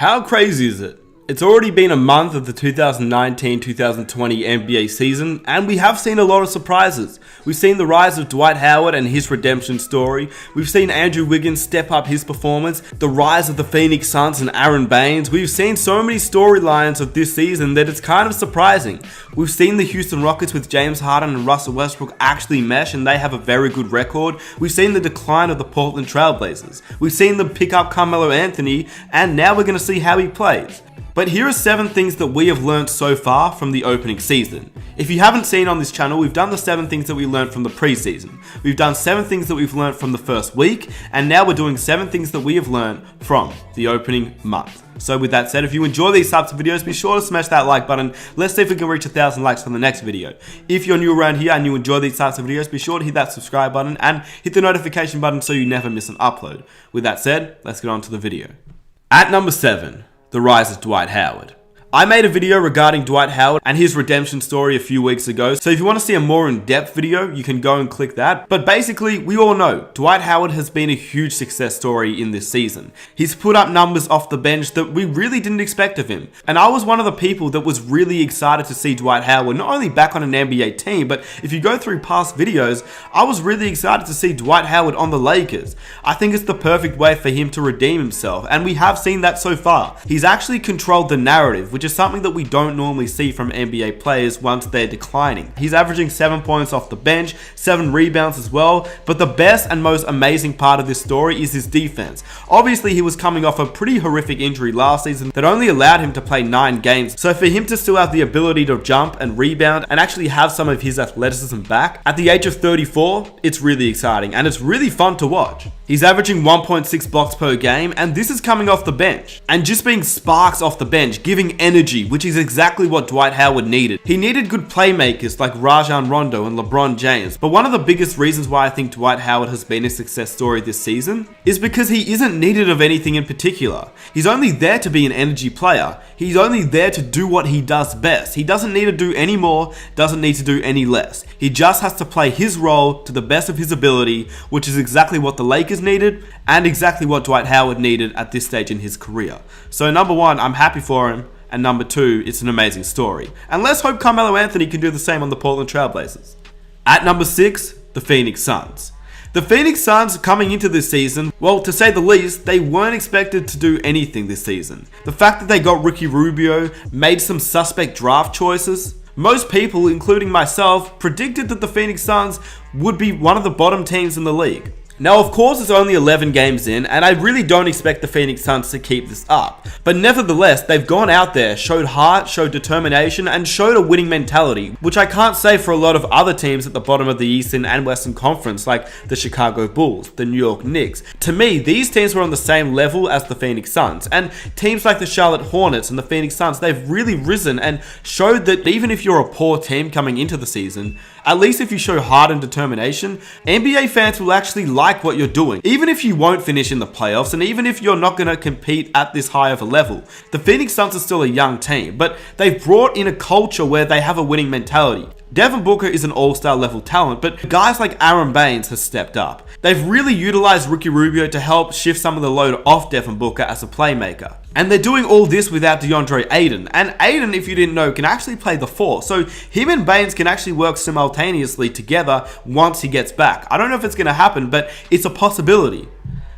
How crazy is it? It's already been a month of the 2019-2020 NBA season, and we have seen a lot of surprises. We've seen the rise of Dwight Howard and his redemption story. We've seen Andrew Wiggins step up his performance, the rise of the Phoenix Suns and Aaron Baines. We've seen so many storylines of this season that it's kind of surprising. We've seen the Houston Rockets with James Harden and Russell Westbrook actually mesh, and they have a very good record. We've seen the decline of the Portland Trail Blazers. We've seen them pick up Carmelo Anthony, and now we're going to see how he plays. But here are 7 things that we have learned so far from the opening season. If you haven't seen on this channel, we've done the 7 things that we learned from the preseason. We've done 7 things that we've learned from the first week, and now we're doing 7 things that we have learned from the opening month. So with that said, if you enjoy these types of videos, be sure to smash that like button. Let's see if we can reach 1,000 likes for the next video. If you're new around here and you enjoy these types of videos, be sure to hit that subscribe button and hit the notification button so you never miss an upload. With that said, let's get on to the video. At number 7. The rise of Dwight Howard. I made a video regarding Dwight Howard and his redemption story a few weeks ago, so if you want to see a more in-depth video, you can go and click that. But basically, we all know Dwight Howard has been a huge success story in this season. He's put up numbers off the bench that we really didn't expect of him. And I was one of the people that was really excited to see Dwight Howard not only back on an NBA team, but if you go through past videos, I was really excited to see Dwight Howard on the Lakers. I think it's the perfect way for him to redeem himself, and we have seen that so far. He's actually controlled the narrative, which is something that we don't normally see from NBA players once they're declining. He's averaging 7 points off the bench, 7 rebounds as well, but the best and most amazing part of this story is his defense. Obviously, he was coming off a pretty horrific injury last season that only allowed him to play 9 games, so for him to still have the ability to jump and rebound and actually have some of his athleticism back at the age of 34, it's really exciting and it's really fun to watch. He's averaging 1.6 blocks per game, and this is coming off the bench and just being sparks off the bench, giving energy, which is exactly what Dwight Howard needed. He needed good playmakers like Rajon Rondo and LeBron James, but one of the biggest reasons why I think Dwight Howard has been a success story this season is because he isn't needed of anything in particular. He's only there to be an energy player. He's only there to do what he does best. He doesn't need to do any more, doesn't need to do any less. He just has to play his role to the best of his ability, which is exactly what the Lakers needed and exactly what Dwight Howard needed at this stage in his career. So number 1, I'm happy for him. And number 2, it's an amazing story. And let's hope Carmelo Anthony can do the same on the Portland Trail Blazers. At number 6, the Phoenix Suns. The Phoenix Suns coming into this season, well, to say the least, they weren't expected to do anything this season. The fact that they got Ricky Rubio, made some suspect draft choices. Most people, including myself, predicted that the Phoenix Suns would be one of the bottom teams in the league. Now, of course, it's only 11 games in, and I really don't expect the Phoenix Suns to keep this up. But nevertheless, they've gone out there, showed heart, showed determination, and showed a winning mentality, which I can't say for a lot of other teams at the bottom of the Eastern and Western Conference, like the Chicago Bulls, the New York Knicks. To me, these teams were on the same level as the Phoenix Suns, and teams like the Charlotte Hornets and the Phoenix Suns, they've really risen and showed that even if you're a poor team coming into the season, at least if you show heart and determination, NBA fans will actually like what you're doing. Even if you won't finish in the playoffs, and even if you're not going to compete at this high of a level, the Phoenix Suns are still a young team, but they've brought in a culture where they have a winning mentality. Devin Booker is an all-star level talent, but guys like Aaron Baines has stepped up. They've really utilized Ricky Rubio to help shift some of the load off Devin Booker as a playmaker. And they're doing all this without DeAndre Ayton. And Ayton, if you didn't know, can actually play the 4. So him and Baines can actually work simultaneously together once he gets back. I don't know if it's going to happen, but it's a possibility,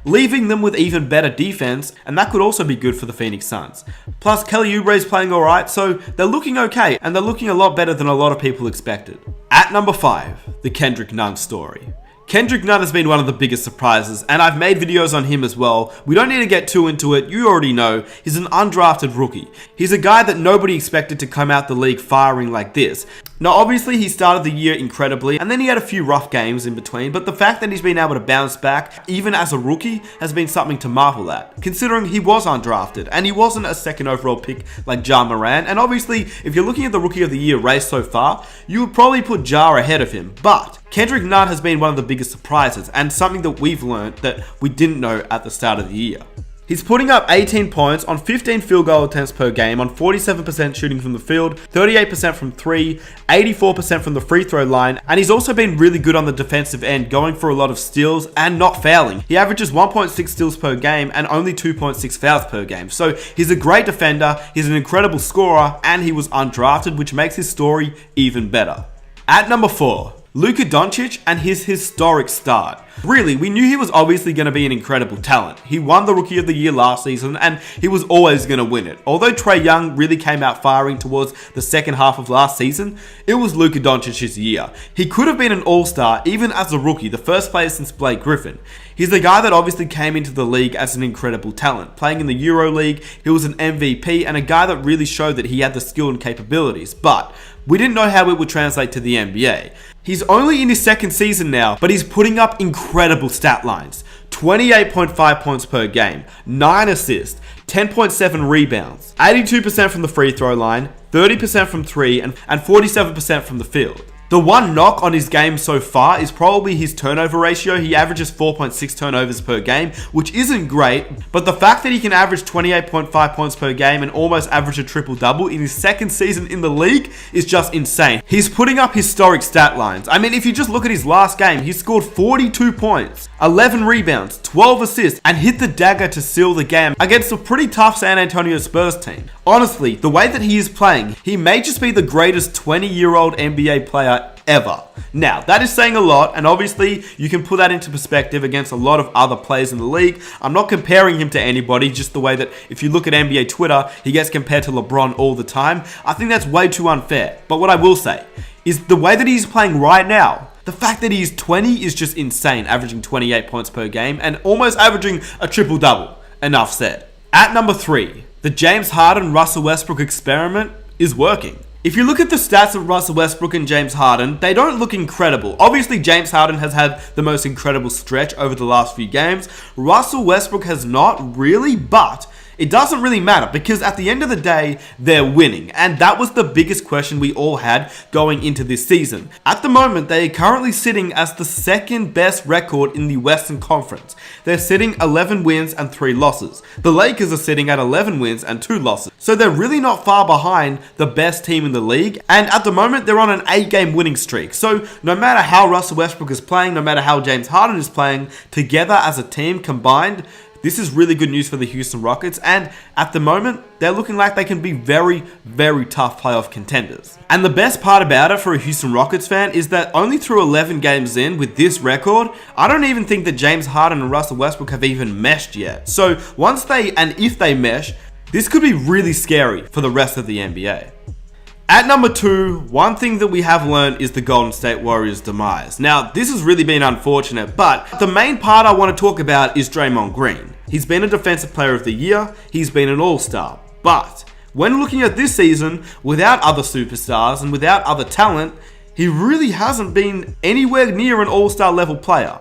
leaving them with even better defense, and that could also be good for the Phoenix Suns. Plus, Kelly Oubre's playing alright, so they're looking okay, and they're looking a lot better than a lot of people expected. At number 5, the Kendrick Nunn story. Kendrick Nunn has been one of the biggest surprises, and I've made videos on him as well. We don't need to get too into it, you already know. He's an undrafted rookie. He's a guy that nobody expected to come out the league firing like this. Now, obviously, he started the year incredibly, and then he had a few rough games in between, but the fact that he's been able to bounce back, even as a rookie, has been something to marvel at, considering he was undrafted, and he wasn't a second overall pick like Ja Morant, and obviously, if you're looking at the Rookie of the Year race so far, you would probably put Ja ahead of him, but Kendrick Nunn has been one of the biggest surprises, and something that we've learned that we didn't know at the start of the year. He's putting up 18 points on 15 field goal attempts per game on 47% shooting from the field, 38% from 3, 84% from the free throw line, and he's also been really good on the defensive end, going for a lot of steals and not fouling. He averages 1.6 steals per game and only 2.6 fouls per game. So he's a great defender, he's an incredible scorer, and he was undrafted, which makes his story even better. At number 4, Luka Doncic and his historic start. Really, we knew he was obviously going to be an incredible talent. He won the Rookie of the Year last season and he was always going to win it. Although Trae Young really came out firing towards the second half of last season, it was Luka Doncic's year. He could have been an all-star even as a rookie, the first player since Blake Griffin. He's the guy that obviously came into the league as an incredible talent. Playing in the EuroLeague, he was an MVP and a guy that really showed that he had the skill and capabilities, but we didn't know how it would translate to the NBA. He's only in his second season now, but he's putting up incredible stat lines. 28.5 points per game, 9 assists, 10.7 rebounds, 82% from the free throw line, 30% from 3, and 47% from the field. The one knock on his game so far is probably his turnover ratio. He averages 4.6 turnovers per game, which isn't great, but the fact that he can average 28.5 points per game and almost average a triple-double in his second season in the league is just insane. He's putting up historic stat lines. I mean, if you just look at his last game, he scored 42 points, 11 rebounds, 12 assists, and hit the dagger to seal the game against a pretty tough San Antonio Spurs team. Honestly, the way that he is playing, he may just be the greatest 20-year-old NBA player ever. Now, that is saying a lot, and obviously you can put that into perspective against a lot of other players in the league. I'm not comparing him to anybody, just the way that if you look at NBA Twitter, he gets compared to LeBron all the time. I think that's way too unfair. But what I will say is the way that he's playing right now, the fact that he's 20 is just insane, averaging 28 points per game and almost averaging a triple-double. Enough said. At number 3, the James Harden-Russell Westbrook experiment is working. If you look at the stats of Russell Westbrook and James Harden, they don't look incredible. Obviously, James Harden has had the most incredible stretch over the last few games. Russell Westbrook has not really, but it doesn't really matter because at the end of the day, they're winning. And that was the biggest question we all had going into this season. At the moment, they are currently sitting as the second best record in the Western Conference. They're sitting 11 wins and 3 losses. The Lakers are sitting at 11 wins and 2 losses. So they're really not far behind the best team in the league. And at the moment, they're on an 8-game winning streak. So no matter how Russell Westbrook is playing, no matter how James Harden is playing, together as a team combined, this is really good news for the Houston Rockets, and at the moment, they're looking like they can be very, very tough playoff contenders. And the best part about it for a Houston Rockets fan is that only through 11 games in with this record, I don't even think that James Harden and Russell Westbrook have even meshed yet. So once they, and if they mesh, this could be really scary for the rest of the NBA. At number 2, one thing that we have learned is the Golden State Warriors' demise. Now, this has really been unfortunate, but the main part I want to talk about is Draymond Green. He's been a Defensive Player of the Year, he's been an All-Star, but when looking at this season, without other superstars and without other talent, he really hasn't been anywhere near an All-Star level player.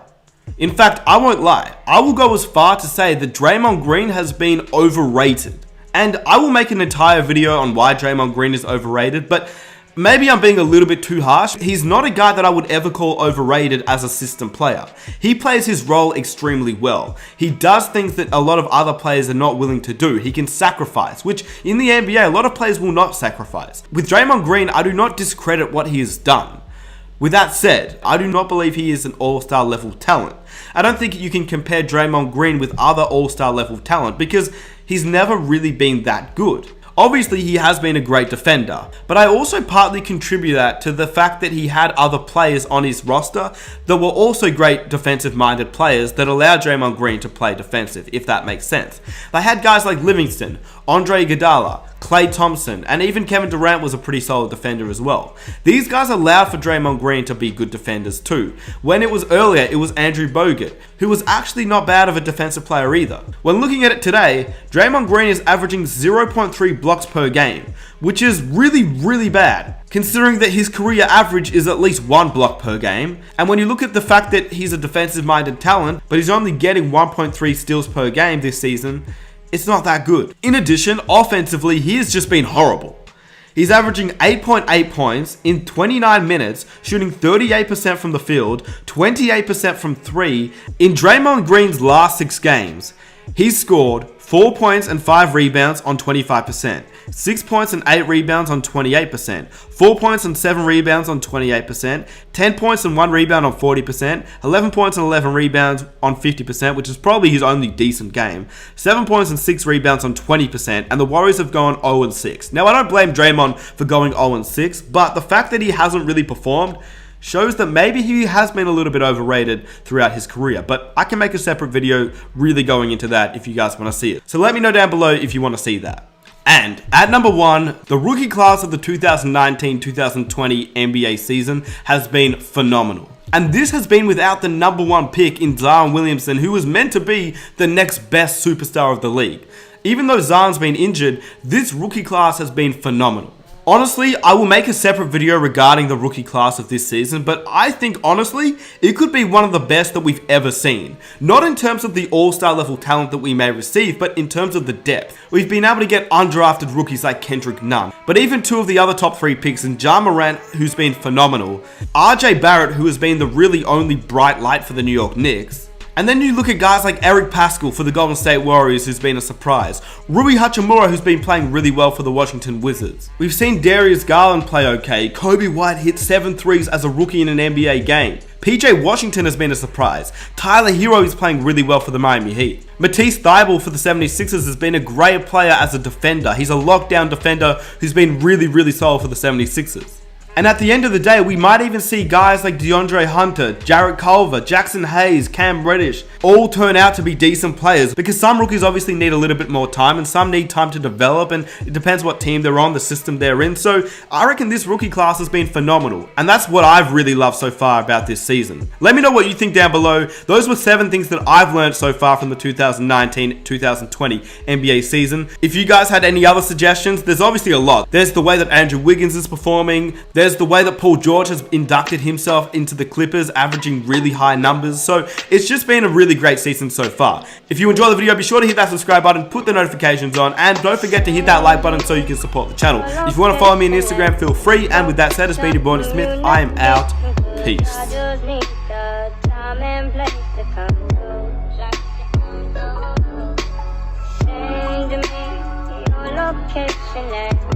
In fact, I won't lie, I will go as far to say that Draymond Green has been overrated. And I will make an entire video on why Draymond Green is overrated, but maybe I'm being a little bit too harsh. He's not a guy that I would ever call overrated as a system player. He plays his role extremely well. He does things that a lot of other players are not willing to do. He can sacrifice, which in the NBA, a lot of players will not sacrifice. With Draymond Green, I do not discredit what he has done. With that said, I do not believe he is an all-star level talent. I don't think you can compare Draymond Green with other all-star level talent because he's never really been that good. Obviously, he has been a great defender, but I also partly contribute that to the fact that he had other players on his roster that were also great defensive-minded players that allowed Draymond Green to play defensive, if that makes sense. They had guys like Livingston, Andre Iguodala, Klay Thompson, and even Kevin Durant was a pretty solid defender as well. These guys allowed for Draymond Green to be good defenders too. When it was earlier, it was Andrew Bogut, who was actually not bad of a defensive player either. When looking at it today, Draymond Green is averaging 0.3 blocks per game, which is really, really bad, considering that his career average is at least 1 block per game. And when you look at the fact that he's a defensive-minded talent, but he's only getting 1.3 steals per game this season, it's not that good. In addition, offensively, he has just been horrible. He's averaging 8.8 points in 29 minutes, shooting 38% from the field, 28% from 3. In Draymond Green's last 6 games, he's scored 4 points and 5 rebounds on 25%, 6 points and 8 rebounds on 28%, 4 points and 7 rebounds on 28%, 10 points and 1 rebound on 40%, 11 points and 11 rebounds on 50%, which is probably his only decent game, 7 points and 6 rebounds on 20%, and the Warriors have gone 0-6. Now, I don't blame Draymond for going 0-6, but the fact that he hasn't really performed shows that maybe he has been a little bit overrated throughout his career, but I can make a separate video really going into that if you guys want to see it. So let me know down below if you want to see that. And at number 1, the rookie class of the 2019-2020 NBA season has been phenomenal. And this has been without the number 1 pick in Zion Williamson, who was meant to be the next best superstar of the league. Even though Zion's been injured, this rookie class has been phenomenal. Honestly, I will make a separate video regarding the rookie class of this season, but I think honestly, it could be one of the best that we've ever seen. Not in terms of the all-star level talent that we may receive, but in terms of the depth. We've been able to get undrafted rookies like Kendrick Nunn, but even 2 of the other top 3 picks in Ja Morant, who's been phenomenal, RJ Barrett, who has been the really only bright light for the New York Knicks. And then you look at guys like Eric Pascal for the Golden State Warriors, who's been a surprise. Rui Hachimura, who's been playing really well for the Washington Wizards. We've seen Darius Garland play okay. Kobe White hit 7 threes as a rookie in an NBA game. PJ Washington has been a surprise. Tyler Hero is playing really well for the Miami Heat. Matisse Thybulle for the 76ers has been a great player as a defender. He's a lockdown defender who's been really solid for the 76ers. And at the end of the day, we might even see guys like DeAndre Hunter, Jarrett Culver, Jackson Hayes, Cam Reddish all turn out to be decent players, because some rookies obviously need a little bit more time and some need time to develop, and it depends what team they're on, the system they're in. So I reckon this rookie class has been phenomenal, and that's what I've really loved so far about this season. Let me know what you think down below. Those were 7 things that I've learned so far from the 2019-2020 NBA season. If you guys had any other suggestions, there's obviously a lot. There's the way that Andrew Wiggins is performing. There's the way that Paul George has inducted himself into the Clippers, averaging really high numbers. So it's just been a really great season so far. If you enjoyed the video, be sure to hit that subscribe button, put the notifications on, and don't forget to hit that like button so you can support the channel. If you want to follow me on Instagram, feel free. And with that said, it's been your boy Smith. I am out. Peace. Location